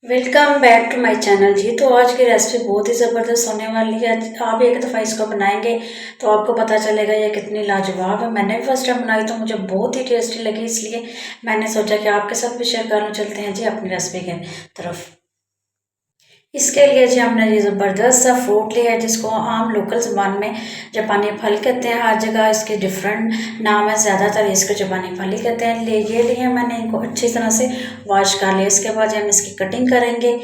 Welcome back to my channel जी। तो आज की रेसिपी बहुत ही ज़बरदस्त होने वाली है। आप एक दफ़ा इसको बनाएंगे तो आपको पता चलेगा ये कितनी लाजवाब है। मैंने भी फर्स्ट टाइम बनाई तो मुझे बहुत ही टेस्टी लगी, इसलिए मैंने सोचा कि आपके साथ भी शेयर कर लूँ। चलते हैं जी अपनी रेसिपी के तरफ। इसके लिए जी हमने ये ज़बरदस्त सा फ्रूट लिया है जिसको आम लोकल ज़ुबान में जापानी फल कहते हैं। हर जगह इसके डिफरेंट नाम है, ज़्यादातर इसको जापानी फल ही कहते हैं। ये लिए मैंने इनको अच्छी तरह से वॉश कर लिया। इसके बाद हम इसकी कटिंग करेंगे।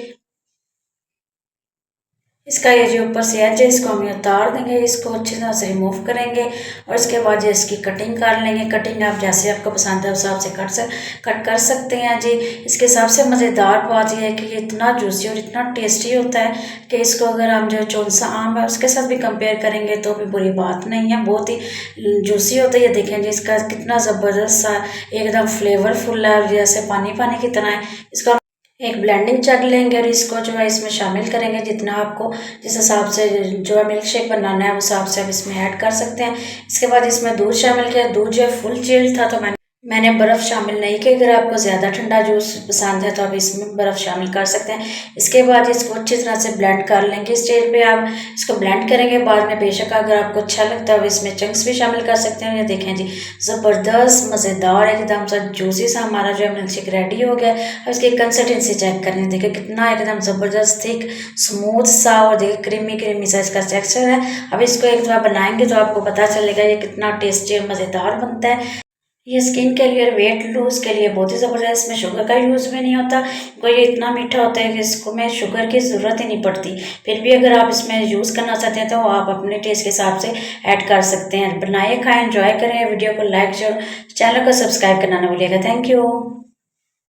इसका ये जो ऊपर से एज है इसको हम उतार देंगे, इसको अच्छी तरह से रिमूव करेंगे और इसके बाद ये इसकी कटिंग कर लेंगे। कटिंग आप जैसे आपको पसंद है उस हिसाब से कट कर सकते हैं जी। इसके सबसे मज़ेदार बात यह है कि ये इतना जूसी और इतना टेस्टी होता है कि इसको अगर हम जो चौंसा आम है उसके साथ भी कंपेयर करेंगे तो भी बुरी बात नहीं है। बहुत ही जूसी होता है। ये देखें जी इसका कितना ज़बरदस्त सा एकदम फ्लेवरफुल है, जैसे पानी पानी की तरह है। इसका एक ब्लेंडिंग जग लेंगे और इसको जो है इसमें शामिल करेंगे। जितना आपको जिस हिसाब से जो है मिल्क शेक बनाना है उस हिसाब से आप इसमें ऐड कर सकते हैं। इसके बाद इसमें दूध शामिल किया। दूध जो है फुल चिल्ड था तो मैंने बर्फ़ शामिल नहीं की। अगर आपको ज़्यादा ठंडा जूस पसंद है तो आप इसमें बर्फ़ शामिल कर सकते हैं। इसके बाद इसको अच्छी तरह से ब्लेंड कर लेंगे। इस स्टेज पे आप इसको ब्लेंड करेंगे। बाद में बेशक अगर आपको अच्छा लगता है इसमें चंक्स भी शामिल कर सकते हैं। ये देखें जी ज़बरदस्त मज़ेदार एकदम सा जूसी सा हमारा जो है मिल्क शेक रेडी हो गया। अब इसकी कंसिस्टेंसी चेक करें, देखिए कितना एकदम ज़बरदस्त थिक स्मूथ सा और देखिए क्रीमी क्रीमी सा इसका टेक्सचर है। अब इसको एक दफ़ा बनाएंगे तो आपको पता चलेगा ये कितना टेस्टी और मज़ेदार बनता है। ये स्किन के लिए, वेट लूज़ के लिए बहुत ही ज़बरदस्त। इसमें शुगर का यूज़ भी नहीं होता क्योंकि ये इतना मीठा होता है कि इसको में शुगर की ज़रूरत ही नहीं पड़ती। फिर भी अगर आप इसमें यूज़ करना चाहते हैं तो आप अपने टेस्ट के हिसाब से ऐड कर सकते हैं। बनाइए, खाएं, एंजॉय करें। वीडियो को लाइक, शेयर, चैनल को सब्सक्राइब करना ना भूलिएगा। Thank you.